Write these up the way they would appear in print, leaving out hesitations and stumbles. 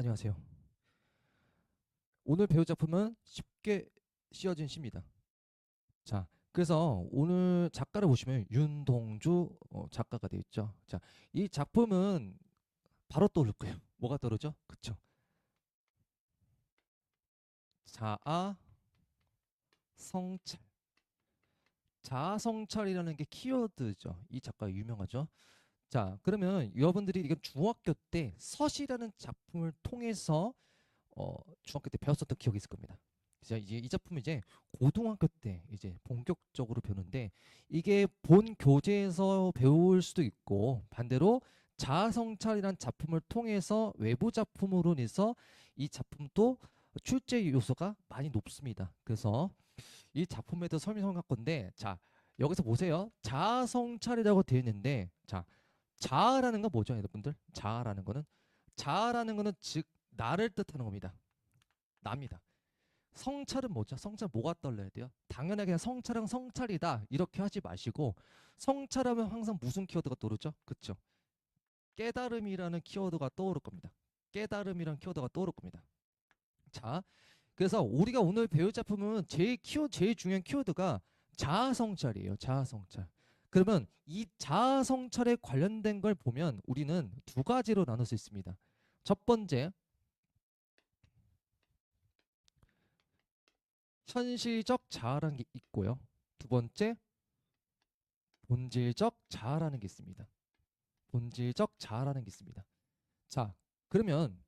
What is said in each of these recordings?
안녕하세요. 오늘 배울 작품은 쉽게 씌워진 시입니다. 자, 그래서 오늘 작가를 보시면 윤동주 작가가 되어 있죠. 자, 이 작품은 바로 떠오를 거예요. 뭐가 떠오르죠? 그쵸? 자아 성찰. 자아 성찰이라는 게 키워드죠. 이 작가 유명하죠. 자, 그러면 여러분들이 이건 중학교 때 서시라는 작품을 통해서 중학교 때 배웠었던 기억이 있을 겁니다. 그래서 이제 이 작품은 이제 고등학교 때 이제 본격적으로 배우는데 이게 본 교재에서 배울 수도 있고 반대로 자아성찰이라는 작품을 통해서 외부 작품으로 인해서 이 작품도 출제 요소가 많이 높습니다. 그래서 이 작품에 대해서 설명할 건데 자 여기서 보세요. 자아성찰이라고 되어 있는데 자 자아라는 건 뭐죠, 여러분들? 자아라는 거는 즉 나를 뜻하는 겁니다. 납니다. 성찰은 뭐죠? 성찰 뭐가 떠올려야 돼요? 당연하게 그냥 성찰은 성찰이다 이렇게 하지 마시고 성찰하면 항상 무슨 키워드가 떠오르죠? 그쵸? 깨달음이라는 키워드가 떠오를 겁니다. 깨달음이라는 키워드가 떠오를 겁니다. 자, 그래서 우리가 오늘 배울 작품은 제일 중요한 키워드가 자아성찰이에요. 자아성찰. 그러면 이 자아성찰에 관련된 걸 보면 우리는 두 가지로 나눌 수 있습니다. 첫 번째, 현실적 자아라는 게 있고요. 두 번째, 본질적 자아라는 게 있습니다. 본질적 자아라는 게 있습니다. 자, 그러면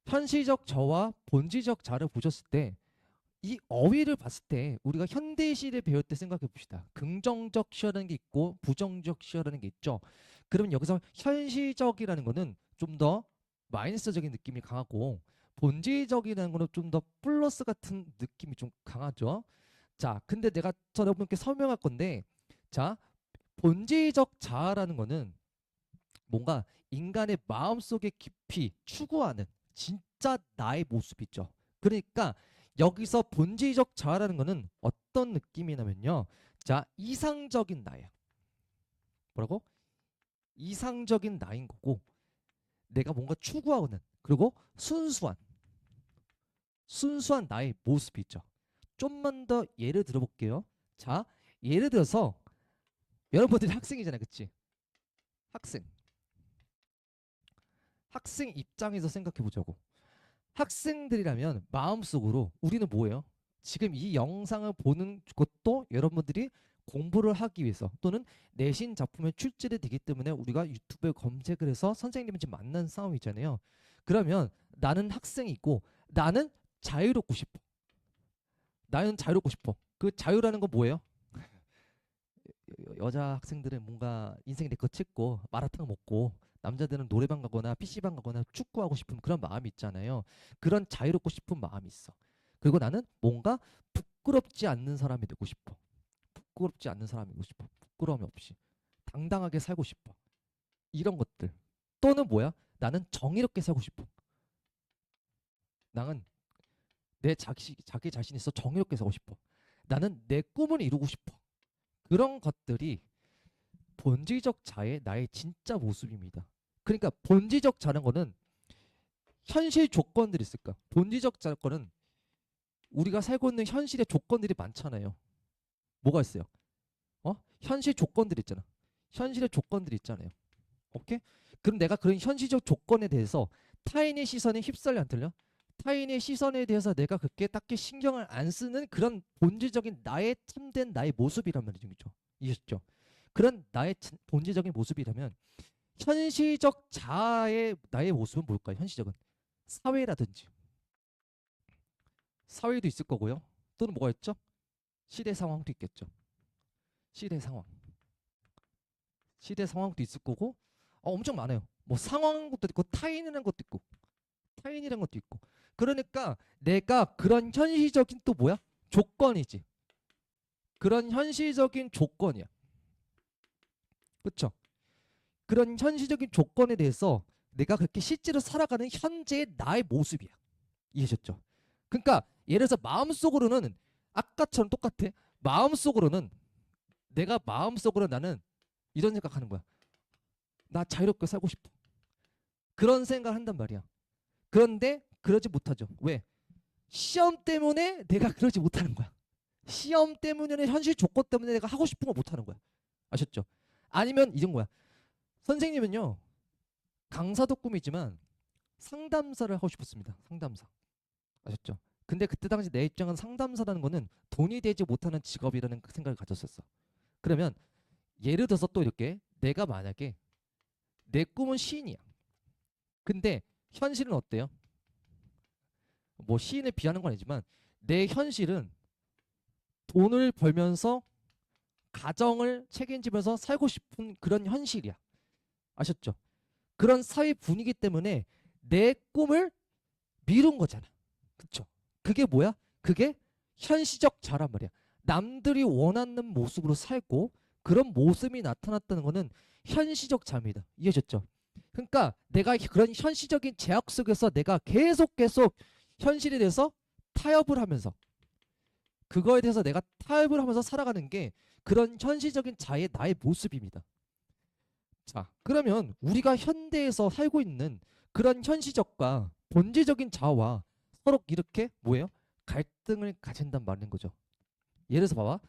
현실적 저와 본질적 자아를 보셨을 때 이 어휘를 봤을 때 우리가 현대시를 배울 때 생각해 봅시다. 긍정적 시라는 게 있고 부정적 시라는 게 있죠. 그러면 여기서 현실적이라는 거는 좀 더 마이너스적인 느낌이 강하고 본질적이라는 거는 좀 더 플러스 같은 느낌이 좀 강하죠. 자, 근데 내가 여러분께 설명할 건데 자, 본질적 자아라는 거는 뭔가 인간의 마음속에 깊이 추구하는 진짜 나의 모습이죠. 그러니까 여기서 본질적 자아라는 거는 어떤 느낌이냐면요. 자, 이상적인 나예요. 뭐라고? 이상적인 나인 거고 내가 뭔가 추구하는 그리고 순수한 나의 모습이 있죠. 좀만 더 예를 들어볼게요. 자, 예를 들어서 여러분들이 학생이잖아요. 그치? 학생. 학생 입장에서 생각해 보자고. 학생들이라면 마음속으로 우리는 뭐예요? 지금 이 영상을 보는 것도 여러분들이 공부를 하기 위해서 또는 내신 작품에 출제가 되기 때문에 우리가 유튜브에 검색을 해서 선생님을 지금 만난 싸움이잖아요. 그러면 나는 학생이고 나는 자유롭고 싶어. 나는 자유롭고 싶어. 그 자유라는 건 뭐예요? 여자 학생들은 뭔가 인생에 내거 찍고 마라탕 먹고 남자들은 노래방 가거나 PC방 가거나 축구하고 싶은 그런 마음이 있잖아요. 그런 자유롭고 싶은 마음이 있어. 그리고 나는 뭔가 부끄럽지 않는 사람이 되고 싶어. 부끄럽지 않는 사람이 되고 싶어. 부끄러움이 없이. 당당하게 살고 싶어. 이런 것들. 또는 뭐야? 나는 정의롭게 살고 싶어. 나는 자기 자신이 있어 정의롭게 살고 싶어. 나는 내 꿈을 이루고 싶어. 그런 것들이 본질적 자의 나의 진짜 모습입니다. 그러니까 본질적 자는 거는 현실 조건들이 있을까? 본질적 자는 우리가 살고 있는 현실의 조건들이 많잖아요. 뭐가 있어요? 현실 조건들 있잖아. 현실의 조건들이 있잖아요. 오케이? 그럼 내가 그런 현실적 조건에 대해서 타인의 시선에 휩쓸려 안 들려? 타인의 시선에 대해서 내가 그렇게 딱히 신경을 안 쓰는 그런 본질적인 나의 참된 나의 모습이란 말이죠. 이해했죠? 그런 나의 본질적인 모습이라면 현실적 자아의 나의 모습은 뭘까요? 현실적은 사회라든지 사회도 있을 거고요. 또는 뭐가 있죠? 시대 상황도 있겠죠. 시대 상황, 시대 상황도 있을 거고 엄청 많아요. 뭐 상황 것도 있고 타인이라는 것도 있고 타인이라는 것도 있고. 그러니까 내가 그런 현실적인 또 뭐야? 조건이지. 그런 현실적인 조건이야. 그렇죠? 그런 현실적인 조건에 대해서 내가 그렇게 실제로 살아가는 현재의 나의 모습이야. 이해하셨죠? 그러니까 예를 들어서 마음속으로는 아까처럼 똑같아. 마음속으로는 내가 마음속으로 나는 이런 생각하는 거야. 나 자유롭게 살고 싶어. 그런 생각을 한단 말이야. 그런데 그러지 못하죠. 왜? 시험 때문에 내가 그러지 못하는 거야. 시험 때문에 현실 조건 때문에 내가 하고 싶은 거 못하는 거야. 아셨죠? 아니면 이런 거야. 선생님은요 강사도 꿈이지만 상담사를 하고 싶었습니다. 상담사. 아셨죠? 근데 그때 당시 내 입장은 상담사라는 거는 돈이 되지 못하는 직업이라는 생각을 가졌었어. 그러면 예를 들어서 또 이렇게 내가 만약에 내 꿈은 시인이야. 근데 현실은 어때요? 뭐 시인을 비하는 건 아니지만 내 현실은 돈을 벌면서 가정을 책임지면서 살고 싶은 그런 현실이야. 아셨죠? 그런 사회 분위기 때문에 내 꿈을 미룬 거잖아. 그쵸? 그게 뭐야? 그게 현실적 자란 말이야. 남들이 원하는 모습으로 살고 그런 모습이 나타났다는 거는 현실적 자입니다. 이해하셨죠? 그러니까 내가 그런 현실적인 제약 속에서 내가 계속 현실에 대해서 타협을 하면서 그거에 대해서 내가 타협을 하면서 살아가는 게 그런 현실적인 자의 나의 모습입니다. 자, 그러면 우리가 현대에서 살고 있는 그런 현실적과 본질적인 자아와 서로 이렇게 뭐예요? 갈등을 가진단 말인 거죠. 예를 들어서 봐봐.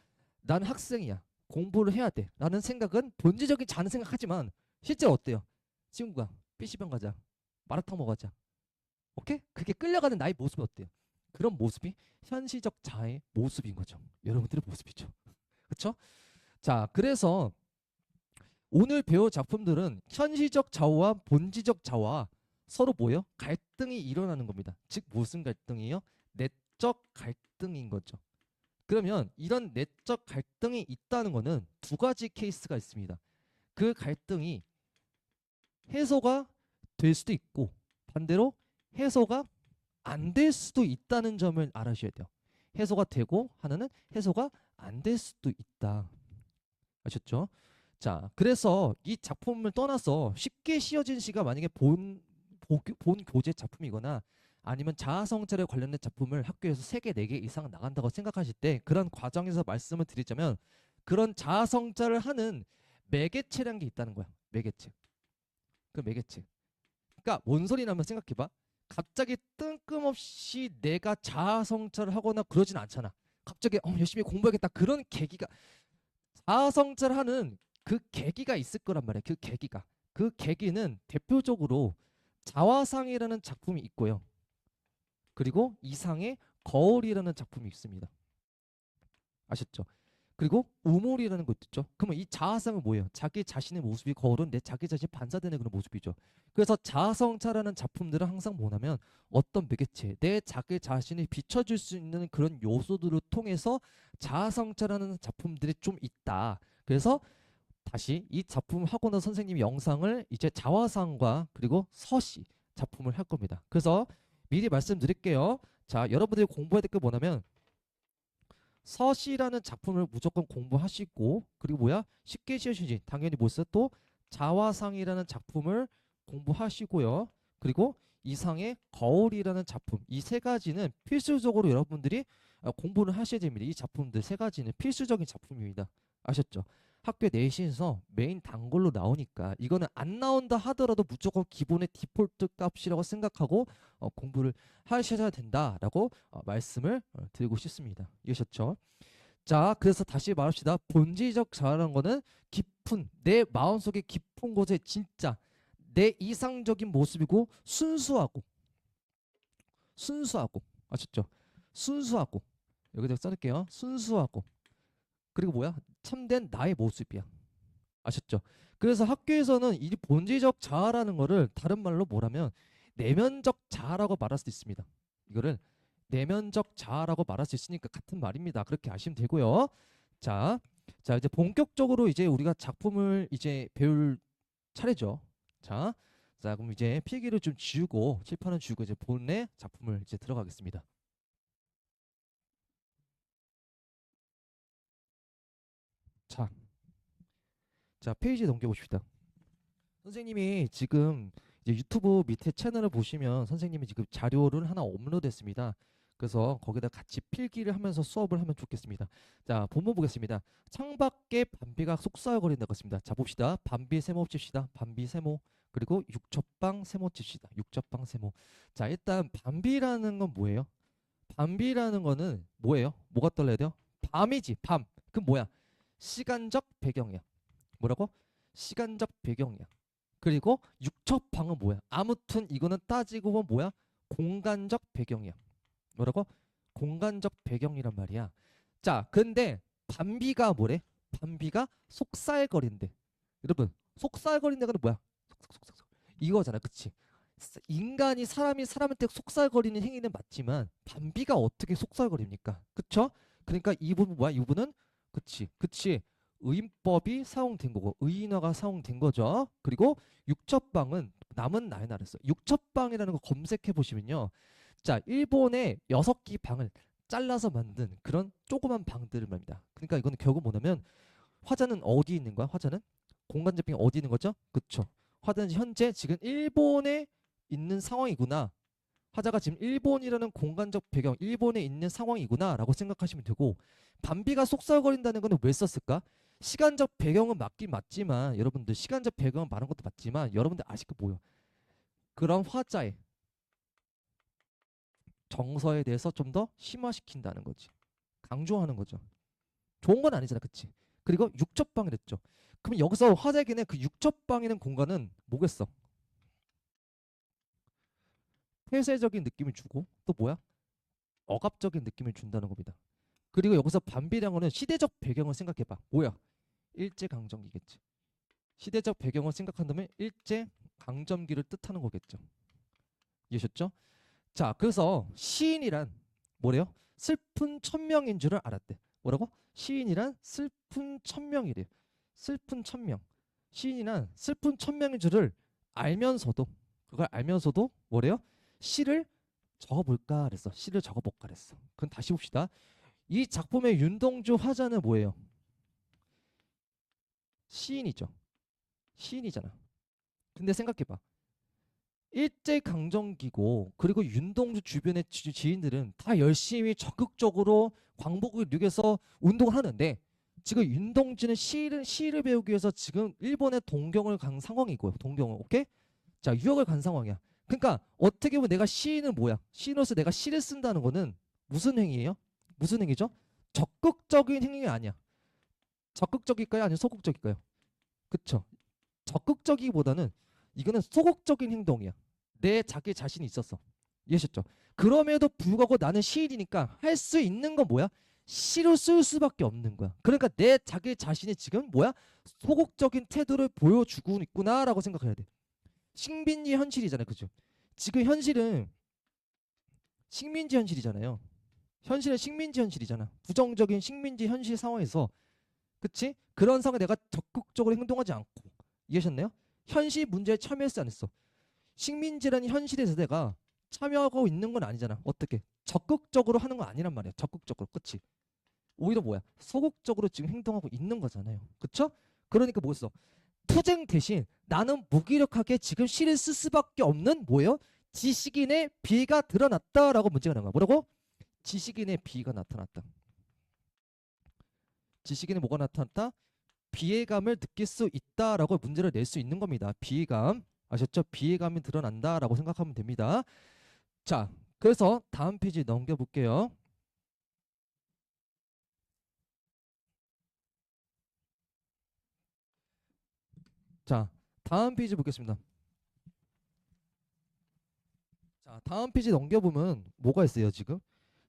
난 학생이야. 공부를 해야 돼. 라는 생각은 본질적인 자는 생각하지만 실제로 어때요? 친구가 PC방 가자. 마라탕 먹어가자. 오케이? 그게 끌려가는 나의 모습이 어때요? 그런 모습이 현실적 자의 모습인 거죠. 여러분들의 모습이죠. 그렇죠? 자, 그래서 오늘 배울 작품들은 현실적 자아와 본질적 자아와 서로 뭐예요? 갈등이 일어나는 겁니다. 즉 무슨 갈등이요? 내적 갈등인 거죠. 그러면 이런 내적 갈등이 있다는 거는 두 가지 케이스가 있습니다. 그 갈등이 해소가 될 수도 있고 반대로 해소가 안 될 수도 있다는 점을 알아주셔야 돼요. 해소가 되고 하나는 해소가 안 될 수도 있다. 아셨죠? 자, 그래서 이 작품을 떠나서 쉽게 씌워진 시가 만약에 본 교재 작품이거나 아니면 자아성찰에 관련된 작품을 학교에서 3개, 4개 이상 나간다고 생각하실 때 그런 과정에서 말씀을 드리자면 그런 자아성찰을 하는 매개체라는 게 있다는 거야. 매개체. 그 매개체. 그러니까 뭔 소리냐면 생각해봐. 갑자기 뜬금없이 내가 자아성찰을 하거나 그러진 않잖아. 갑자기 열심히 공부하겠다 그런 계기가 자아성찰하는 그 계기가 있을 거란 말이야. 그 계기가. 그 계기는 대표적으로 자화상이라는 작품이 있고요. 그리고 이상의 거울이라는 작품이 있습니다. 아셨죠? 그리고 우물이라는 것도 있죠. 그러면 이 자아상은 뭐예요? 자기 자신의 모습이 거울은 내 자기 자신이 반사되는 그런 모습이죠. 그래서 자아성찰하는 작품들은 항상 뭐냐면 어떤 매개체, 내 자기 자신이 비춰줄 수 있는 그런 요소들을 통해서 자아성찰하는 작품들이 좀 있다. 그래서 다시 이 작품을 하고 난 선생님이 영상을 이제 자화상과 그리고 서시 작품을 할 겁니다. 그래서 미리 말씀드릴게요. 자, 여러분들이 공부해야 될 게 뭐냐면 서시라는 작품을 무조건 공부하시고 그리고 뭐야? 쉽게 쉬우시지 당연히 뭐있어 또 자화상이라는 작품을 공부하시고요. 그리고 이상의 거울이라는 작품 이 세 가지는 필수적으로 여러분들이 공부를 하셔야 됩니다. 이 작품들 세 가지는 필수적인 작품입니다. 아셨죠? 학교 내신에서 메인 단골로 나오니까 이거는 안 나온다 하더라도 무조건 기본의 디폴트 값이라고 생각하고 공부를 하셔야 된다라고 말씀을 드리고 싶습니다. 이해하셨죠? 자, 그래서 다시 말합시다. 본질적 자아라는 거는 깊은 내 마음속의 깊은 곳에 진짜 내 이상적인 모습이고 순수하고 아셨죠? 순수하고 여기다 써놓을게요. 순수하고 그리고 뭐야? 참된 나의 모습이야. 아셨죠? 그래서 학교에서는 이 본질적 자아라는 거를 다른 말로 뭐라면 내면적 자아라고 말할 수 있습니다. 이거를 내면적 자아라고 말할 수 있으니까 같은 말입니다. 그렇게 아시면 되고요. 자, 자 이제 본격적으로 이제 우리가 작품을 이제 배울 차례죠. 자, 자 그럼 이제 필기를 좀 지우고 칠판을 지우고 이제 본의 작품을 이제 들어가겠습니다. 자, 자 페이지 넘겨보십시다. 선생님이 지금 이제 유튜브 밑에 채널을 보시면 선생님이 지금 자료를 하나 업로드했습니다. 그래서 거기다 같이 필기를 하면서 수업을 하면 좋겠습니다. 자, 본문 보겠습니다. 창밖에 밤비가 속삭거린다고 했습니다. 자, 봅시다. 밤비 세모 칩시다. 밤비 세모. 그리고 육첩방 세모 칩시다. 육첩방 세모. 자, 일단 밤비라는 건 뭐예요? 밤비라는 거는 뭐예요? 뭐가 떨려야 돼요? 밤이지, 밤. 그럼 뭐야? 시간적 배경이야. 뭐라고? 시간적 배경이야. 그리고 육첩방은 뭐야? 아무튼 이거는 따지고 보면 뭐야? 공간적 배경이야. 뭐라고? 공간적 배경이란 말이야. 자, 근데 밤비가 뭐래? 밤비가 속살거린대. 여러분, 속살거린다는 뭐야? 속속속속. 이거잖아, 그치? 인간이 사람이 사람한테 속살거리는 행위는 맞지만 밤비가 어떻게 속살거립니까? 그쵸? 그러니까 이 부분 뭐야? 이 부분은 그치. 의인법이 사용된 거고 의인화가 사용된 거죠. 그리고 육첩방은 남은 나의 나라였어. 육첩방이라는 거 검색해 보시면요. 자, 일본의 6개 방을 잘라서 만든 그런 조그만 방들을 말입니다. 그러니까 이거는 결국 뭐냐면 화자는 어디 있는 거야? 화자는 공간적 배경이 어디 있는 거죠? 그쵸? 화자는 현재 지금 일본에 있는 상황이구나. 화자가 지금 일본이라는 공간적 배경, 일본에 있는 상황이구나라고 생각하시면 되고, 밤비가 속삭거린다는 거는 왜 썼을까? 시간적 배경은 맞긴 맞지만 여러분들 시간적 배경은 많은 것도 맞지만 여러분들 아실 거 뭐예요? 그런 화자의 정서에 대해서 좀 더 심화시킨다는 거지. 강조하는 거죠. 좋은 건 아니잖아, 그치? 그리고 육첩방이랬죠. 그럼 여기서 화자에게는 그 육첩방이라는 공간은 뭐겠어? 폐쇄적인 느낌을 주고 또 뭐야? 억압적인 느낌을 준다는 겁니다. 그리고 여기서 반비량어는 시대적 배경을 생각해봐. 뭐야? 일제강점기겠지. 시대적 배경을 생각한다면 일제강점기를 뜻하는 거겠죠. 이해하셨죠? 자, 그래서 시인이란 뭐래요? 슬픈 천명인 줄을 알았대. 뭐라고? 시인이란 슬픈 천명이래. 슬픈 천명. 시인이란 슬픈 천명인 줄을 알면서도 그걸 알면서도 뭐래요? 시를 적어볼까 그랬어. 시를 적어볼까 그랬어. 그럼 다시 봅시다. 이 작품의 윤동주 화자는 뭐예요? 시인이죠. 시인이잖아. 근데 생각해봐. 일제강점기고 그리고 윤동주 주변의 지인들은 다 열심히 적극적으로 광복을 이루기 위해서 운동을 하는데 지금 윤동주는 시를 배우기 위해서 지금 일본의 동경을 간 상황이고요. 동경을. 오케이? 자, 유학을 간 상황이야. 그러니까 어떻게 보면 내가 시인은 뭐야? 시인으로서 내가 시를 쓴다는 거는 무슨 행위예요? 무슨 행위죠? 적극적인 행위가 아니야. 적극적일까요? 아니면 소극적일까요? 그쵸? 적극적이기보다는 이거는 소극적인 행동이야. 내 자기 자신이 있었어. 이해하셨죠? 그럼에도 불구하고 나는 시인이니까 할 수 있는 건 뭐야? 시를 쓸 수밖에 없는 거야. 그러니까 내 자기 자신이 지금 뭐야? 소극적인 태도를 보여주고 있구나라고 생각해야 돼. 식민지 현실이잖아요. 그죠? 지금 현실은 식민지 현실이잖아요. 현실은 식민지 현실이잖아. 부정적인 식민지 현실 상황에서 그치? 그런 상황에 내가 적극적으로 행동하지 않고 이해하셨나요? 현실 문제에 참여했어 안 했어? 식민지라는 현실에서 내가 참여하고 있는 건 아니잖아. 어떻게? 적극적으로 하는 건 아니란 말이야. 적극적으로. 그치? 오히려 뭐야? 소극적으로 지금 행동하고 있는 거잖아요. 그쵸? 그러니까 뭐였어? 투쟁 대신 나는 무기력하게 지금 시를 쓸 수밖에 없는 뭐예요? 지식인의 비가 드러났다라고 문제가 나온 거야. 뭐라고? 지식인의 비가 나타났다. 지식인의 뭐가 나타났다? 비애감을 느낄 수 있다라고 문제를 낼 수 있는 겁니다. 비애감. 아셨죠? 비애감이 드러난다라고 생각하면 됩니다. 자, 그래서 다음 페이지 넘겨볼게요. 자, 다음 페이지 보겠습니다. 자, 다음 페이지 넘겨보면 뭐가 있어요, 지금?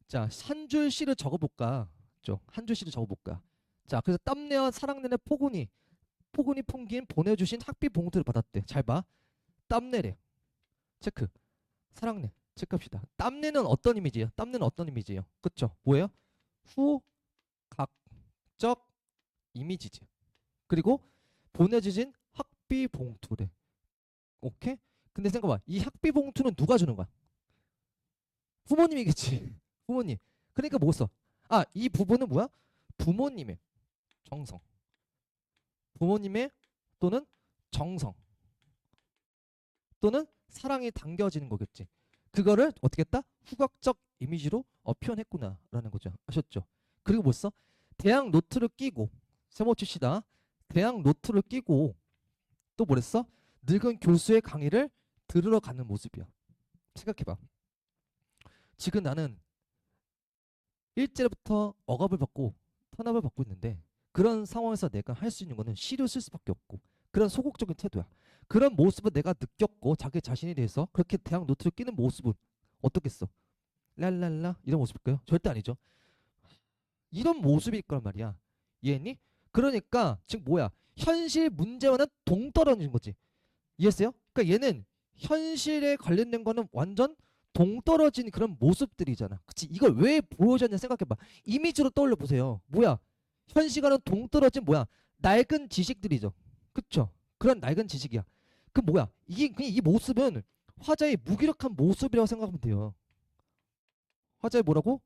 자, 한 줄 시를 적어볼까? 한 줄 시를 적어볼까? 자, 그래서 땀내와 사랑내의 포근이 풍긴 보내주신 학비 봉투를 받았대. 잘 봐. 땀내래. 체크. 사랑내. 체크합시다. 땀내는 어떤 이미지예요? 땀내는 어떤 이미지예요? 그쵸? 뭐예요? 후각적 이미지지. 그리고 보내주신 학비 봉투래. 오케이? 근데 생각봐. 이 학비 봉투는 누가 주는 거야? 부모님이겠지. 부모님. 그러니까 뭐 써? 아, 이 부분은 뭐야? 부모님의 정성. 부모님의 또는 정성 또는 사랑이 담겨지는 거겠지. 그거를 어떻게 했다? 후각적 이미지로 표현했구나라는 거죠. 아셨죠? 그리고 뭐 써? 대학 노트를 끼고 세모 칩시다. 대학 노트를 끼고 또 뭐랬어? 늙은 교수의 강의를 들으러 가는 모습이야. 생각해봐. 지금 나는 일제부터 억압을 받고 탄압을 받고 있는데 그런 상황에서 내가 할 수 있는 거는 시를 쓸 수밖에 없고 그런 소극적인 태도야. 그런 모습을 내가 느꼈고 자기 자신에 대해서 그렇게 대학 노트를 끼는 모습은 어떻겠어? 랄랄라 이런 모습일까요? 절대 아니죠. 이런 모습일 거란 말이야. 이해했니? 그러니까 지금 뭐야? 현실 문제와는 동떨어진 거지. 이해했어요? 그러니까 얘는 현실에 관련된 거는 완전 동떨어진 그런 모습들이잖아. 그치? 이걸 왜 보여줬냐 생각해봐. 이미지로 떠올려 보세요. 뭐야? 현실과는 동떨어진 뭐야? 낡은 지식들이죠. 그쵸? 그런 낡은 지식이야. 그 뭐야? 이게 그냥 이 모습은 화자의 무기력한 모습이라고 생각하면 돼요. 화자의 뭐라고?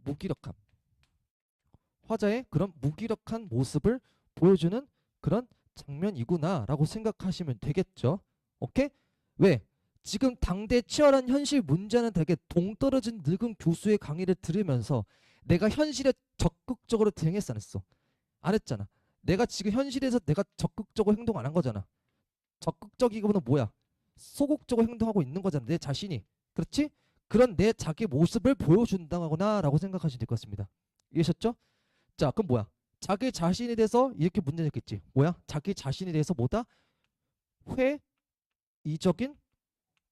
무기력함. 화자의 그런 무기력한 모습을 보여주는 그런 장면이구나라고 생각하시면 되겠죠. 오케이? 왜? 지금 당대 치열한 현실 문제는 되게 동떨어진 늙은 교수의 강의를 들으면서 내가 현실에 적극적으로 대응했어 안 했어? 안 했잖아. 내가 지금 현실에서 내가 적극적으로 행동 안 한 거잖아. 적극적이고는 뭐야? 소극적으로 행동하고 있는 거잖아. 내 자신이. 그렇지? 그런 내 자기 모습을 보여준다거나라고 생각하시면 될 것 같습니다. 이해하셨죠? 자, 그럼 뭐야? 자기 자신에 대해서 이렇게 문제 냈겠지. 뭐야? 자기 자신에 대해서 뭐다? 회의적인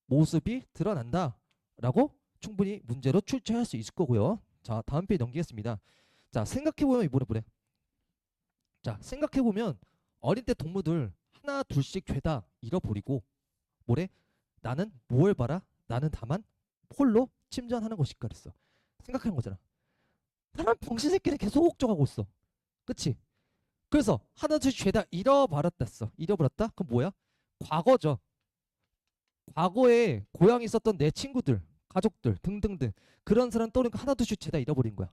모습이 드러난다. 라고 충분히 문제로 출제할 수 있을 거고요. 자, 다음 페이지 넘기겠습니다. 자, 생각해보면 이번에 보래. 자, 생각해보면 어린 때 동무들 하나 둘씩 죄다 잃어버리고 뭐래? 나는 뭘 봐라? 나는 다만 홀로 침전하는 것일까 그랬어. 생각하는 거잖아. 사람 병신 새끼는 계속 옥적하고 있어. 그치? 그래서 하나 둘씩 죄다 잃어버렸다 써. 잃어버렸다? 그럼 뭐야? 과거죠. 과거에 고향에 있었던 내 친구들, 가족들 등등등 그런 사람 떠오르니까 하나 둘씩 죄다 잃어버린 거야.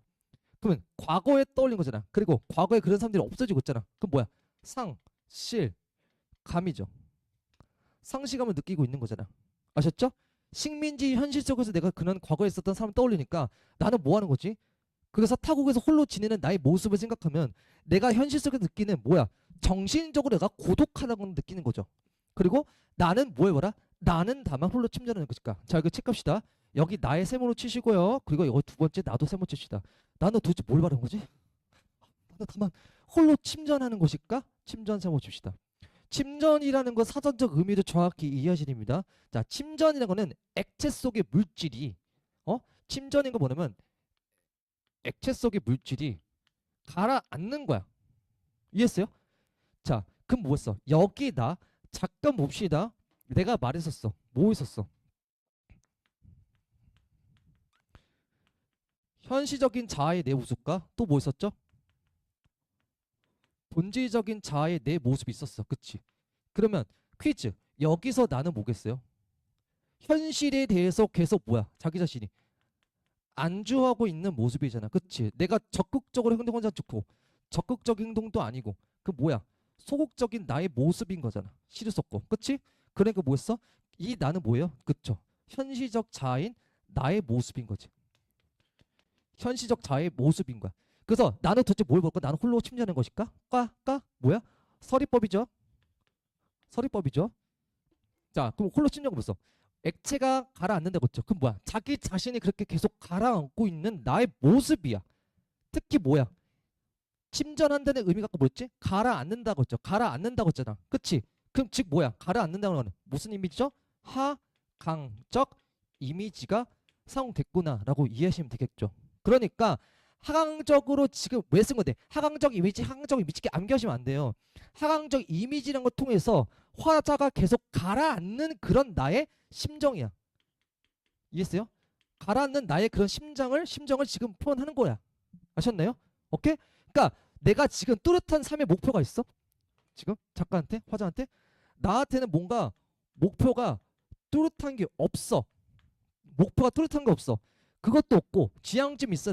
그러면 과거에 떠올린 거잖아. 그리고 과거에 그런 사람들이 없어지고 있잖아. 그럼 뭐야? 상, 실, 감이죠. 상실감을 느끼고 있는 거잖아. 아셨죠? 식민지 현실 속에서 내가 그런 과거에 있었던 사람 떠올리니까 나는 뭐 하는 거지? 그래서 타국에서 홀로 지내는 나의 모습을 생각하면 내가 현실 속에서 느끼는 뭐야? 정신적으로 내가 고독하다고 느끼는 거죠. 그리고 나는 뭐 해봐라? 나는 다만 홀로 침전하는 것일까? 자, 이거 체크합시다. 여기 나의 세모로 치시고요. 그리고 이거 두 번째 나도 세모 칩시다. 나는 도대체 뭘 말하는 거지? 나는 다만 홀로 침전하는 것일까? 침전 세모 칩시다. 침전이라는 건 사전적 의미를 정확히 이해하셔야 됩니다. 자, 침전이라는 거는 액체 속의 물질이 침전인 거 뭐냐면 액체 속의 물질이 가라앉는 거야. 이해했어요? 자, 그럼 뭐였어? 여기다 잠깐 봅시다. 내가 말했었어. 뭐 있었어? 현실적인 자아의 내 모습과 또 뭐 있었죠? 본질적인 자아의 내 모습이 있었어. 그치? 그러면 퀴즈. 여기서 나는 뭐겠어요? 현실에 대해서 계속 뭐야? 자기 자신이 안주하고 있는 모습이잖아. 그치? 내가 적극적으로 행동하지 않고 적극적인 행동도 아니고 그 뭐야? 소극적인 나의 모습인 거잖아. 시를 썼고. 그치? 그러니까 뭐였어? 이 나는 뭐예요? 그쵸? 현실적 자아인 나의 모습인 거지. 현실적 자아의 모습인 거야. 그래서 나는 도대체 뭘 볼까? 나는 홀로 침전하는 것일까? 뭐야? 서리법이죠. 서리법이죠. 자, 그럼 홀로 침전은 뭐였어? 액체가 가라앉는다고 했죠. 그럼 뭐야? 자기 자신이 그렇게 계속 가라앉고 있는 나의 모습이야. 특히 뭐야? 침전한다는 의미가 아까 뭐였지? 가라앉는다고 했죠. 가라앉는다고 했잖아. 그치? 그럼 즉 뭐야? 가라앉는다는 거는 무슨 이미지죠? 하강적 이미지가 사용됐구나라고 이해하시면 되겠죠. 그러니까 하강적으로 지금 왜 쓴 건데? 하강적 이미지, 하강적 이미지 암기하시면 안 돼요. 하강적 이미지라는 걸 통해서 화자가 계속 가라앉는 그런 나의 심정이야. 이해했어요? 가라앉는 나의 그런 심정을 지금 표현하는 거야. 아셨나요? 오케이? 그러니까 내가 지금 뚜렷한 삶의 목표가 있어? 지금 작가한테, 화자한테 나한테는 뭔가 목표가 뚜렷한 게 없어. 목표가 뚜렷한 게 없어. 그것도 없고 지향점 있어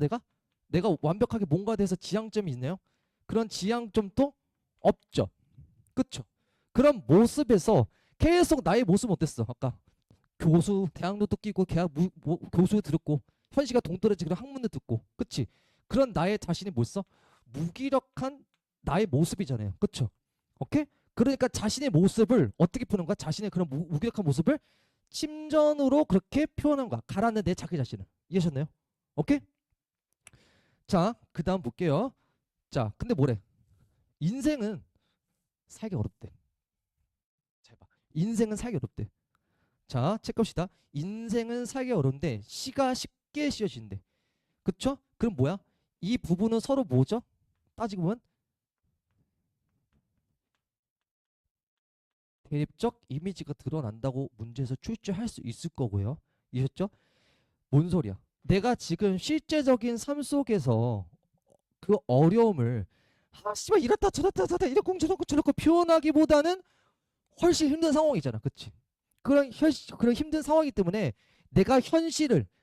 내가 완벽하게 뭔가에 대해서 지향점이 있나요? 그런 지향점도 없죠. 그쵸? 그런 모습에서 계속 나의 모습은 어땠어? 아까 교수 대학로도 끼고 교수 들었고 현실과 동떨어지는 학문을 듣고 그치? 그런 나의 자신이 뭐 있어? 무기력한 나의 모습이잖아요. 그쵸? 오케이? 그러니까 자신의 모습을 어떻게 푸는 거야? 자신의 그런 무기력한 모습을 침전으로 그렇게 표현한 거야. 가라앉는 내 자기 자신을. 이해하셨나요? 오케이? 자, 그 다음 볼게요. 자, 근데 뭐래? 인생은 살기 어렵대. 잘 봐. 인생은 살기 어렵대. 자, 체크합시다. 인생은 살기 어려운데 시가 쉽게 씌워진대. 그쵸? 그럼 뭐야? 이 부분은 서로 뭐죠? 따지고 보면 대립적 이미지가 드러난다고 문제에서 출제할 수 있을 거고요. 이해했죠? 뭔 소리야? 내가 지금 실제적인 삶 속에서 그 어려움을 씨발 이렇다 저렇다 이렇고 저렇고 저렇고 표현하기보다는 훨씬 힘든 상황이잖아. 그치? 그런 힘든 상황이기 때문에 내가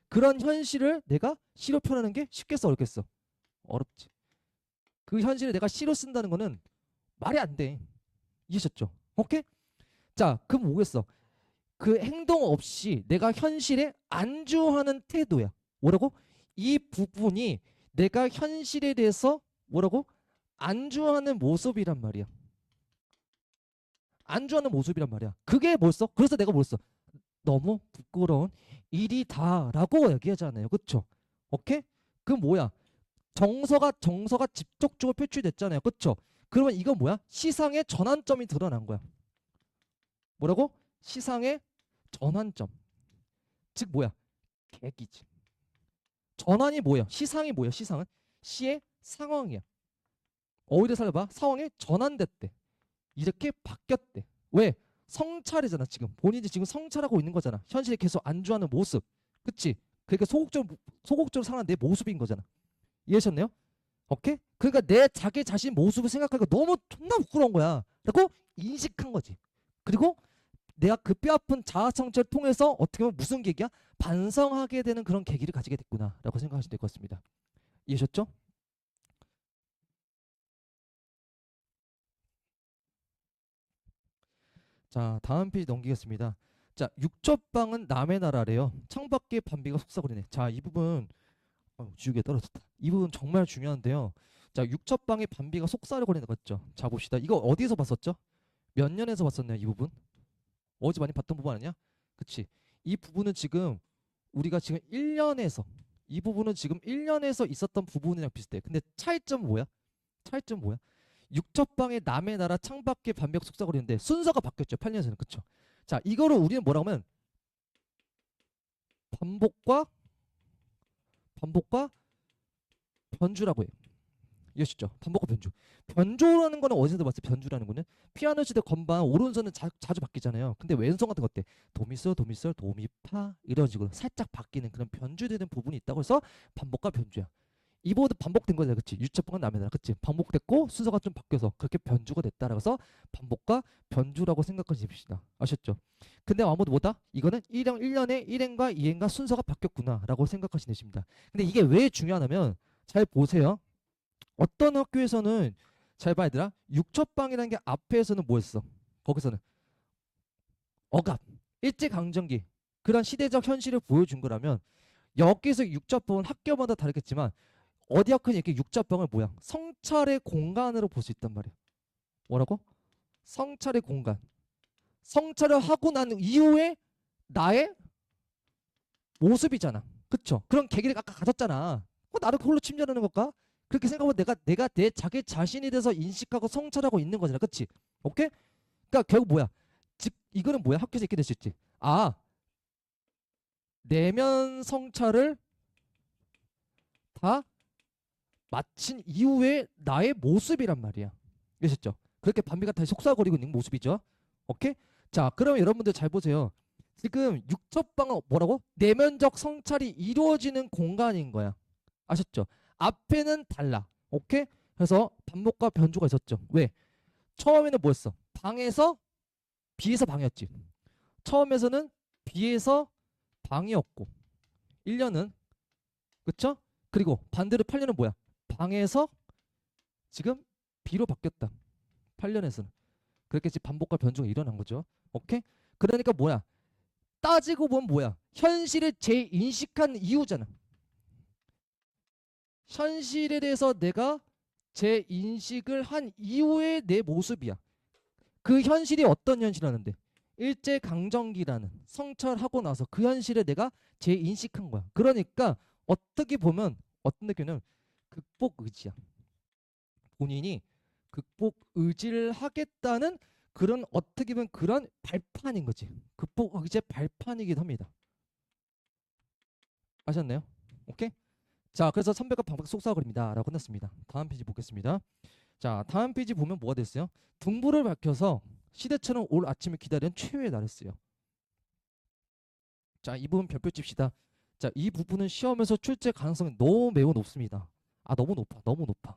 그런 현실을 내가 시로 표현하는 게 쉽겠어 어렵겠어? 어렵지. 그 현실을 내가 시로 쓴다는 거는 말이 안 돼. 이해하셨죠? 오케이? 자, 그럼 뭐겠어? 그 행동 없이 내가 현실에 안주하는 태도야. 뭐라고? 이 부분이 내가 현실에 대해서 뭐라고? 안주하는 모습이란 말이야. 안주하는 모습이란 말이야. 그게 뭐였어? 그래서 내가 뭐였어? 너무 부끄러운 일이다라고 얘기하잖아요. 그쵸? 오케이? 그 뭐야? 정서가 직접적으로 표출됐잖아요. 그쵸? 그러면 이건 뭐야? 시상의 전환점이 드러난 거야. 뭐라고? 시상의 전환점. 즉 뭐야? 계기지. 전환이 뭐야? 시상이 뭐야? 시상은 시의 상황이야. 어휘를 살려봐. 상황이 전환됐대. 이렇게 바뀌었대. 왜? 성찰이잖아. 지금 본인이 지금 성찰하고 있는 거잖아. 현실에 계속 안주하는 모습. 그치? 그러니까 소극적으로 살아가는 내 모습인 거잖아. 이해하셨나요? 오케이? 그러니까 내 자기 자신 모습을 생각하니까 너무 존나 부끄러운 거야. 라고 인식한 거지. 그리고 내가 그 뼈아픈 자아성찰을 통해서 어떻게 보면 무슨 계기야? 반성하게 되는 그런 계기를 가지게 됐구나 라고 생각하시면 될 것 같습니다. 이해하셨죠? 자, 다음 페이지 넘기겠습니다. 자, 육첩방은 남의 나라래요. 창밖에 밤비가 속삭거리네. 자, 이 부분 지우개 떨어졌다. 이 부분 정말 중요한데요. 자, 육첩방에 밤비가 속삭거리는 거 있죠. 자, 봅시다. 이거 어디에서 봤었죠? 몇 년에서 봤었나요? 이 부분? 어제 많이 봤던 부분 아니야? 그치? 이 부분은 지금 우리가 지금 1년에서 이 부분은 지금 1년에서 있었던 부분이랑 비슷해. 근데 차이점은 뭐야? 차이점 뭐야? 육첩방의 남의 나라 창밖에 반벽 속삭거리는데 순서가 바뀌었죠. 8년에서는. 그쵸? 자, 이거를 우리는 뭐라고 하면 반복과 반복과 변주라고 해요. 이해하시죠? 반복과 변주. 변조라는 거는 어디서 봤어요? 변주라는 거는 피아노 치듯 건반 오른손은 자주 바뀌잖아요. 근데 왼손 같은 것 어때? 도미솔 도미솔 도미파 이런 식으로 살짝 바뀌는 그런 변주되는 부분이 있다고 해서 반복과 변주야. 이보드 반복된 거잖아. 그치? 유첩방은 남의 나라. 그치? 반복됐고 순서가 좀 바뀌어서 그렇게 변주가 됐다라고 해서 반복과 변주라고 생각하십시다. 아셨죠? 근데 아무도 뭐다? 이거는 1년에 1행과 2행과 순서가 바뀌었구나 라고 생각하시면 되십니다. 근데 이게 왜 중요하냐면 잘 보세요. 어떤 학교에서는 잘 봐야 되나? 육첩방이라는 게 앞에서는 뭐였어? 거기서는 억압, 일제강점기 그런 시대적 현실을 보여준 거라면 여기서 육첩방은 학교마다 다르겠지만 어디 학교는 이렇게 육잡방을 뭐야? 성찰의 공간으로 볼 수 있단 말이야. 뭐라고? 성찰의 공간. 성찰을 하고 난 이후에 나의 모습이잖아. 그쵸? 그런 계기를 아까 가졌잖아. 나를 그걸로 침전하는 걸까? 그렇게 생각하면 내가 내 자기 자신에 대해서 인식하고 성찰하고 있는 거잖아. 그치? 오케이? 그러니까 결국 뭐야? 즉 이거는 뭐야? 학교에서 이렇게 될 수 있지. 아, 내면 성찰을 다 마친 이후에 나의 모습이란 말이야. 아셨죠? 그렇게 밤비가 다시 속삭거리고 있는 모습이죠. 오케이? 자, 그러면 여러분들 잘 보세요. 지금 육첩방은 뭐라고? 내면적 성찰이 이루어지는 공간인 거야. 아셨죠? 앞에는 달라. 오케이? 그래서 반복과 변주가 있었죠. 왜? 처음에는 뭐였어? 방에서 B에서 방이었지. 처음에서는 B에서 방이었고 1년은 그쵸? 그리고 반대로 8년은 뭐야? 방에서 지금 B로 바뀌었다. 8년에서는. 그렇게 지금 반복과 변주가 일어난 거죠. 오케이? 그러니까 뭐야? 따지고 보면 뭐야? 현실을 재인식한 이유잖아. 현실에 대해서 내가 재인식을 한 이후의 내 모습이야. 그 현실이 어떤 현실이라는데 일제강점기라는 성찰하고 나서 그 현실에 내가 재인식한 거야. 그러니까 어떻게 보면 어떤 느낌은 극복 의지야. 본인이 극복 의지를 하겠다는 그런 어떻게 보면 그런 발판인 거지. 극복 의지의 발판이기도 합니다. 아셨나요? 오케이? 자, 그래서 선배가 방박 속삭거립니다 라고 끝났습니다. 다음 페이지 보겠습니다. 자, 다음 페이지 보면 뭐가 됐어요? 등불을 밝혀서 시대처럼 올 아침을 기다리는 최후의 날을 써요. 자, 이 부분 별표 칩시다. 자, 이 부분은 시험에서 출제 가능성이 너무 매우 높습니다. 아, 너무 높아. 너무 높아.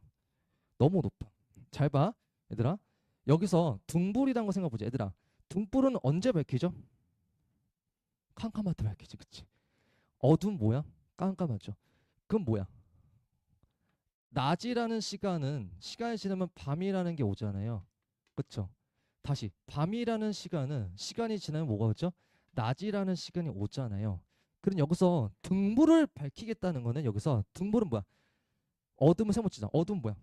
너무 높아. 잘 봐. 얘들아. 여기서 등불이라는 거 생각해보자. 얘들아. 등불은 언제 밝히죠? 캄캄할 때 밝히지. 그치? 어두운 뭐야? 깜깜하죠. 그건 뭐야? 낮이라는 시간이 지나면 밤이라는 게 오잖아요. 그쵸? 다시 밤이라는 시간이 지나면 뭐가 오죠? 낮이라는 시간이 오잖아요. 그럼 여기서 등불을 밝히겠다는 거는 여기서 등불은 뭐야? 어둠을 세모치자. 어둠은 뭐야?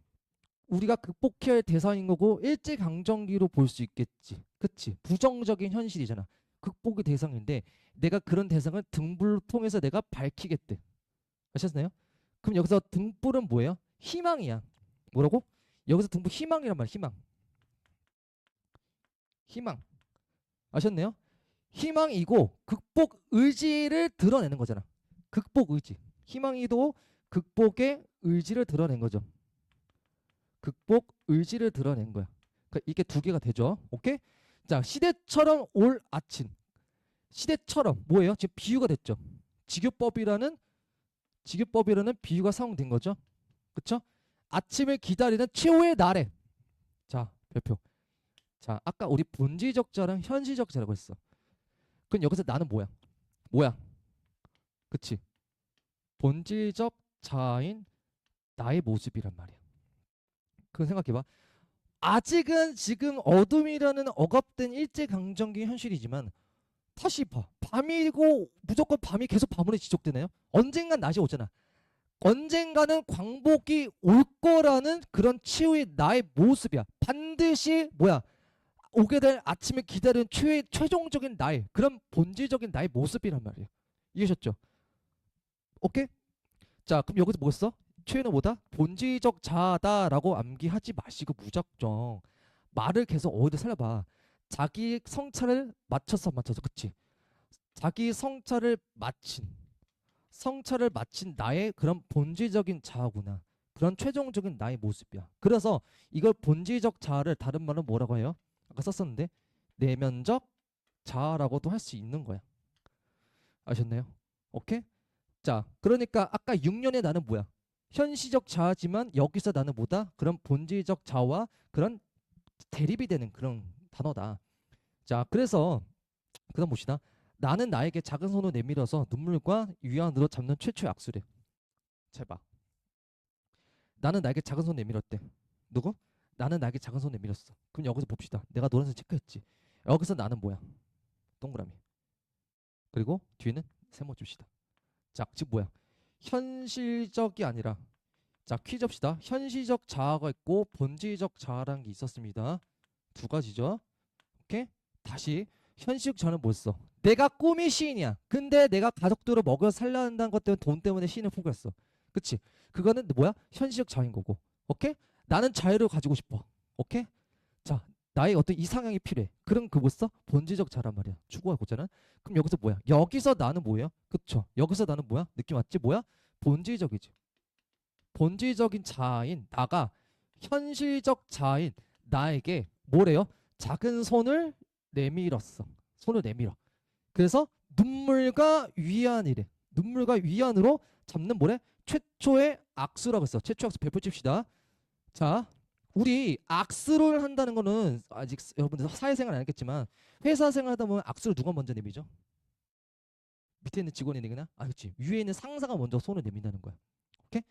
우리가 극복해야 할 대상인 거고 일제강점기로 볼 수 있겠지. 그치? 부정적인 현실이잖아. 극복의 대상인데 내가 그런 대상을 등불을 통해서 내가 밝히겠대. 아셨나요? 그럼 여기서 등불은 뭐예요? 희망이야. 뭐라고? 여기서 등불 희망이란 말이야. 희망. 희망. 아셨나요? 희망이고 극복 의지를 드러내는 거잖아. 극복 의지. 희망이도 극복의 의지를 드러낸 거죠. 극복 의지를 드러낸 거야. 그러니까 이게 두 개가 되죠. 오케이? 자, 시대처럼 올 아침. 시대처럼 뭐예요? 지금 비유가 됐죠. 직유법이라는 비유가 사용된 거죠. 그쵸? 아침을 기다리는 최후의 날에. 자, 별표. 자, 아까 우리 본질적 자랑, 현실적 자라고 했어. 그럼 여기서 나는 뭐야? 뭐야? 그치? 본질적 자아인 나의 모습이란 말이야. 그거 생각해봐. 아직은 지금 어둠이라는 억압된 일제강점기 현실이지만 다시 봐. 밤이고 무조건 밤이 계속 밤으로 지속되나요? 언젠간 낮이 오잖아. 언젠가는 광복이 올 거라는 그런 치유의 나의 모습이야. 반드시 뭐야? 오게 될 아침을 기다리는 최종적인 나의 그런 본질적인 나의 모습이란 말이에요. 이해하셨죠? 오케이? 자, 그럼 여기서 뭐였어? 최애는 뭐다? 본질적 자아다라고 암기하지 마시고 무작정 말을 계속 어디다 살려봐. 자기 성찰을 맞춰서 그치? 자기 성찰을 마친 나의 그런 본질적인 자아구나. 그런 최종적인 나의 모습이야. 그래서 이걸 본질적 자아를 다른 말로 뭐라고 해요? 아까 썼었는데 내면적 자아라고도 할 수 있는 거야. 아셨나요? 오케이? 자, 그러니까 아까 6년의 나는 뭐야? 현시적 자아지만 여기서 나는 뭐다? 그런 본질적 자아와 그런 대립이 되는 그런 단어다. 자, 그래서 그다음 봅시다. 나는 나에게 작은 손을 내밀어서 눈물과 위안으로 잡는 최초의 악수래. 잘 봐. 나는 나에게 작은 손을 내밀었대. 누구? 나는 나에게 작은 손을 내밀었어. 그럼 여기서 봅시다. 내가 노란색 체크했지. 여기서 나는 뭐야? 동그라미. 그리고 뒤에는 세모 줍시다. 자, 즉 뭐야? 현실적이 아니라 자, 퀴즈 합시다. 현실적 자아가 있고 본질적 자아라는 게 있었습니다. 두 가지죠. 오케이? 다시 현실적 자아는 뭐였어? 내가 꿈이 시인이야. 근데 내가 가족들을 먹여 살려야 한다는 것 때문에 돈 때문에 시인을 포기했어. 그치? 그거는 뭐야? 현실적 자아인 거고. 오케이? 나는 자유를 가지고 싶어. 오케이? 자, 나의 어떤 이상향이 필요해. 그럼 그거 써? 본질적 자란 말이야. 추구하고자는. 그럼 여기서 뭐야? 여기서 나는 뭐예요? 그쵸? 여기서 나는 뭐야? 느낌 왔지? 뭐야? 본질적이지. 본질적인 자아인 나가 현실적 자아인 나에게 뭐래요? 작은 손을 내밀었어. 손을 내밀어. 그래서 눈물과 위안이래. 눈물과 위안으로 잡는 뭐래? 최초의 악수라고 했어. 최초 악수 별표 칩시다. 자, 우리 악수를 한다는 거는 아직 여러분들 사회생활 안 했겠지만 회사 생활하다 보면 악수를 누가 먼저 내미죠? 밑에 있는 직원이 내기나? 아, 그렇지. 위에 있는 상사가 먼저 손을 내민다는 거야. 오케이?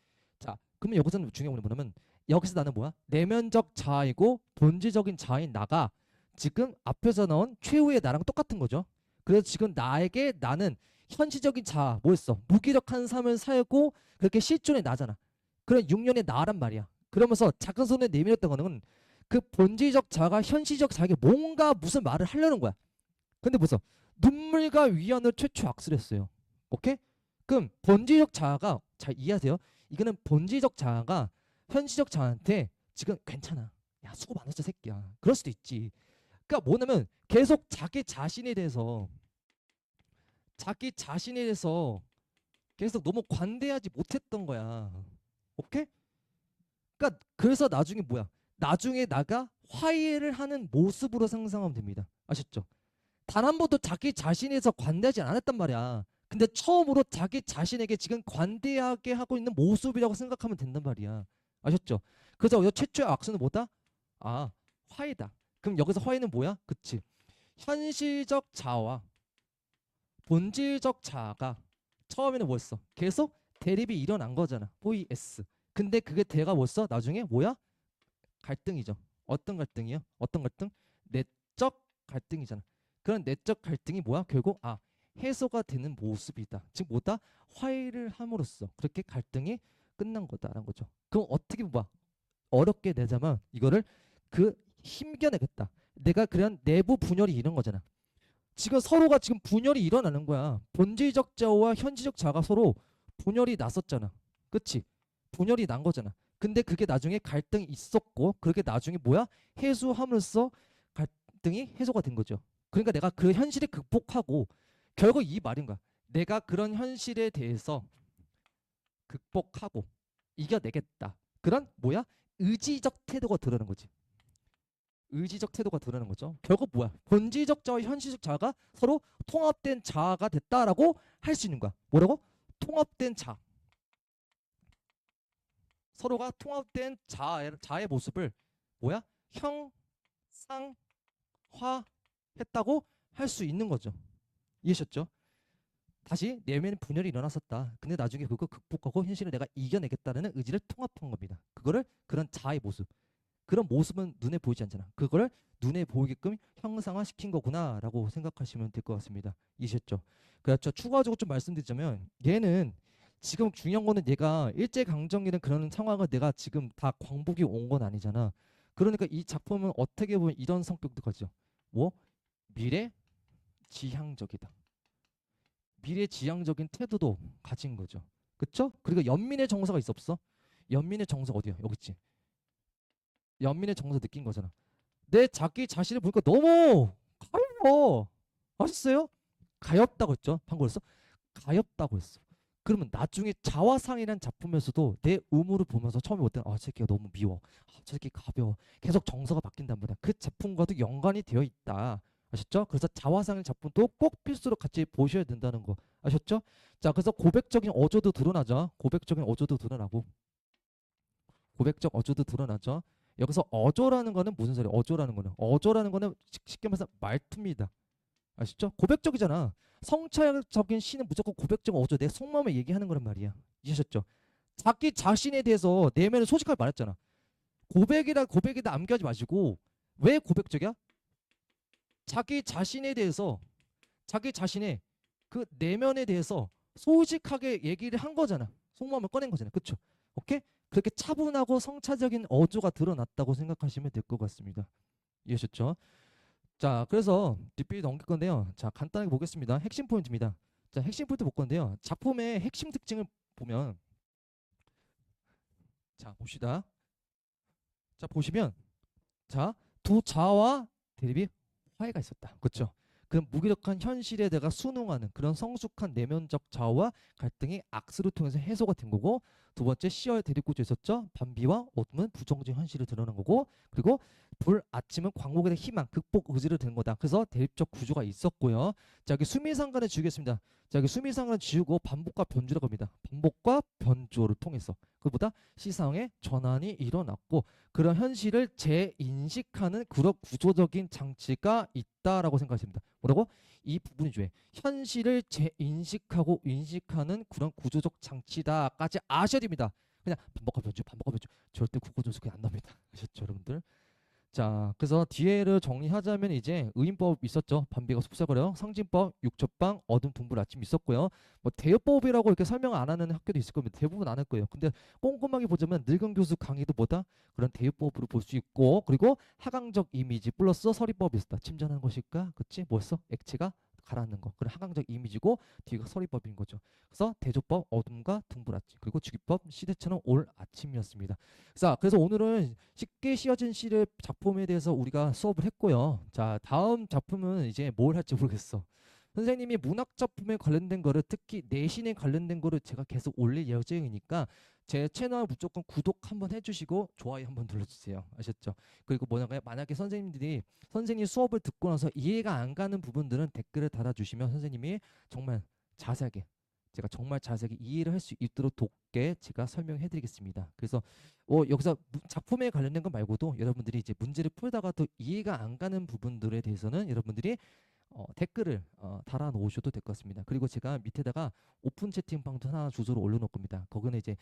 자, 그러면 여기서는 중요한 건 뭐냐면 여기서 나는 뭐야? 내면적 자아이고 본질적인 자아인 나가 지금 앞에서 나온 최후의 나랑 똑같은 거죠. 그래서 지금 나에게 나는 현실적인 자아 뭐였어? 무기력한 삶을 살고 그렇게 실존의 나잖아. 그런 6년의 나란 말이야. 그러면서 작은 손에 내밀었던 거는 그 본질적 자아가 현실적 자에게 뭔가 무슨 말을 하려는 거야. 근데 무슨 눈물과 위안을 최초 악술했어요. 오케이? 그럼 본질적 자아가 잘 이해하세요? 이거는 본질적 자아가 현실적 자아한테 지금 괜찮아. 야 수고 많았어 새끼야. 그럴 수도 있지. 그러니까 뭐냐면 계속 자기 자신에 대해서 계속 너무 관대하지 못했던 거야. 오케이? 그러니까 그래서 나중에 뭐야? 나중에 나가 화해를 하는 모습으로 상상하면 됩니다. 아셨죠? 단 한 번도 자기 자신에서 관대하지 않았단 말이야. 근데 처음으로 자기 자신에게 지금 관대하게 하고 있는 모습이라고 생각하면 된단 말이야. 아셨죠? 그래서 여기서 최초의 악수는 뭐다? 아, 화해다. 그럼 여기서 화해는 뭐야? 그치? 현실적 자아와 본질적 자아가 처음에는 뭐였어? 계속 대립이 일어난 거잖아. vs. 근데 그게 대가 뭐였어? 나중에 뭐야? 갈등이죠. 어떤 갈등이요? 어떤 갈등? 내적 갈등이잖아. 그런 내적 갈등이 뭐야? 결국 해소가 되는 모습이다. 즉 뭐다? 화해를 함으로써 그렇게 갈등이 끝난 거다라는 거죠. 그럼 어떻게 봐? 어렵게 내자면 이거를 그 힘겨내겠다. 내가 그런 내부 분열이 이런 거잖아. 지금 서로가 지금 분열이 일어나는 거야. 본질적 자아와 현실적 자아가 서로 분열이 났었잖아. 그치? 분열이 난 거잖아. 근데 그게 나중에 갈등이 있었고 그렇게 나중에 뭐야? 해소함으로써 갈등이 해소가 된 거죠. 그러니까 내가 그 현실을 극복하고 결국 이 말인 거야. 내가 그런 현실에 대해서 극복하고 이겨내겠다. 그런 뭐야? 의지적 태도가 드러나는 거지. 의지적 태도가 드러나는 거죠. 결국 뭐야? 본질적 자아와 현실적 자아가 서로 통합된 자아가 됐다라고 할 수 있는 거야. 뭐라고? 통합된 자아. 서로가 통합된 자아의 모습을 뭐야? 형상화했다고 할 수 있는 거죠. 이해하셨죠? 다시 내면의 분열이 일어났었다. 근데 나중에 그거 극복하고 현실을 내가 이겨내겠다는 의지를 통합한 겁니다. 그거를 그런 자아의 모습. 그런 모습은 눈에 보이지 않잖아. 그거를 눈에 보이게끔 형상화시킨 거구나라고 생각하시면 될 것 같습니다. 이해하셨죠? 그렇죠. 추가적으로 좀 말씀드리자면 얘는 지금 중요한 거는 얘가 일제강점기는 그런 상황을 내가 지금 다 광복이 온 건 아니잖아. 그러니까 이 작품은 어떻게 보면 이런 성격도 가죠. 뭐 미래지향적이다. 미래지향적인 태도도 가진 거죠. 그쵸? 그리고 연민의 정서가 있어 없어? 연민의 정서 어디야? 여기 있지. 연민의 정서 느낀 거잖아. 내 자기 자신을 보니까 너무 가벼워. 아셨어요? 가엽다고 했죠. 방금 그랬어? 가엽다고 했어. 그러면 나중에 자화상이라는 작품에서도 내 의무를 보면서 처음에 볼 때는 저 새끼가 너무 미워. 저 새끼 가벼워. 계속 정서가 바뀐단 말이야. 그 작품과도 연관이 되어 있다. 아셨죠? 그래서 자화상의 작품도 꼭 필수로 같이 보셔야 된다는 거. 아셨죠? 자, 그래서 고백적인 어조도 드러나죠. 고백적인 어조도 드러나고. 고백적 어조도 드러나죠. 여기서 어조라는 거는 무슨 소리야? 어조라는 거는 쉽게 말해서 말투입니다. 아시죠? 고백적이잖아. 성차적인 시는 무조건 고백적 어조, 내 속마음을 얘기하는 거란 말이야. 이해하셨죠? 자기 자신에 대해서 내면을 솔직하게 말했잖아. 고백이다 암기하지 마시고 왜 고백적이야? 자기 자신에 대해서 자기 자신의 그 내면에 대해서 솔직하게 얘기를 한 거잖아. 속마음을 꺼낸 거잖아. 그쵸? 오케이? 그렇게 차분하고 성차적인 어조가 드러났다고 생각하시면 될 것 같습니다. 이해하셨죠? 자, 그래서 뒷필 넘길 건데요. 자, 간단하게 보겠습니다. 핵심 포인트입니다. 자, 핵심 포인트 볼 건데요. 작품의 핵심 특징을 보면, 자, 봅시다. 자, 보시면, 자, 두 자아와 대립이 화해가 있었다. 그렇죠? 그런 무기력한 현실에 내가 순응하는 그런 성숙한 내면적 자아와 갈등이 악수를 통해서 해소가 된 거고, 두 번째 시어의 대립구조 있었죠. 밤비와 어둠은 부정적인 현실을 드러낸 거고, 그리고 불 아침은 광목에 대한 희망 극복 의지를 드는 거다. 그래서 대립적 구조가 있었고요. 자, 여기 수미상관을 지우겠습니다. 자, 여기 수미상관을 지우고 반복과 변주라고 합니다. 반복과 변주를 통해서 그보다 시상의 전환이 일어났고, 그런 현실을 재인식하는 그런 구조적인 장치가 있다라고 생각하십니다. 뭐라고? 이 부분이 중요해. 현실을 재인식하고 인식하는 그런 구조적 장치다까지 아셔야 됩니다. 그냥 반복과 변주 절대 국어 점수 그냥 안 나옵니다. 아셨죠, 여러분들? 자, 그래서 뒤에를 정리하자면 이제 의인법 있었죠. 반비가 속삭거려. 상징법, 육첩방, 어둠, 동굴, 아침 있었고요. 뭐 대여법이라고 이렇게 설명 안 하는 학교도 있을 겁니다. 대부분 안 할 거예요. 근데 꼼꼼하게 보자면 늙은 교수 강의도 뭐다? 그런 대여법으로 볼 수 있고, 그리고 하강적 이미지 플러스 서리법이 있었다. 침전하는 것일까? 그치? 뭐였어? 액체가 가라앉는 거. 그런 하강적 이미지고 뒤가 서리법인 거죠. 그래서 대조법, 어둠과 둥글 아침, 그리고 주기법, 시대처럼 올 아침이었습니다. 자, 그래서 오늘은 쉽게 씌어진 시의 작품에 대해서 우리가 수업을 했고요. 자, 다음 작품은 이제 뭘 할지 모르겠어. 선생님이 문학 작품에 관련된 거를, 특히 내신에 관련된 거를 제가 계속 올릴 예정이니까 제 채널 무조건 구독 한번 해주시고 좋아요 한번 눌러주세요. 아셨죠? 그리고 뭐냐면 만약에 선생님들이 선생님 수업을 듣고 나서 이해가 안 가는 부분들은 댓글을 달아주시면 선생님이 정말 자세하게, 제가 정말 자세하게 이해를 할 수 있도록 돕게 제가 설명해 드리겠습니다. 그래서 여기서 작품에 관련된 거 말고도 여러분들이 이제 문제를 풀다가 또 이해가 안 가는 부분들에 대해서는 여러분들이 댓글을 달아 놓으셔도 될 것 같습니다. 그리고 제가 밑에다가 오픈 채팅방도 하나 주소로 올려놓을 겁니다. 거기는 이제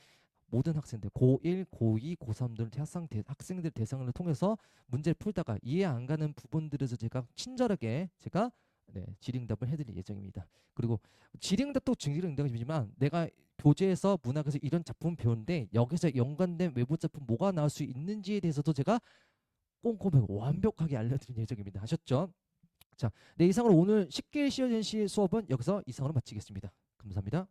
모든 학생들 고1, 고2, 고3들 학생들 대상을 통해서 문제를 풀다가 이해 안 가는 부분들에서 제가 친절하게 제가 질의응답을 해드릴 예정입니다. 그리고 질의응답도 질의응답이지만 내가 교재에서 문학에서 이런 작품 배우는데 여기서 연관된 외부 작품 뭐가 나올 수 있는지에 대해서도 제가 꼼꼼하게 완벽하게 알려드릴 예정입니다. 아셨죠? 자, 네, 이상으로 오늘 쉽게 씌어진 시 수업은 여기서 이상으로 마치겠습니다. 감사합니다.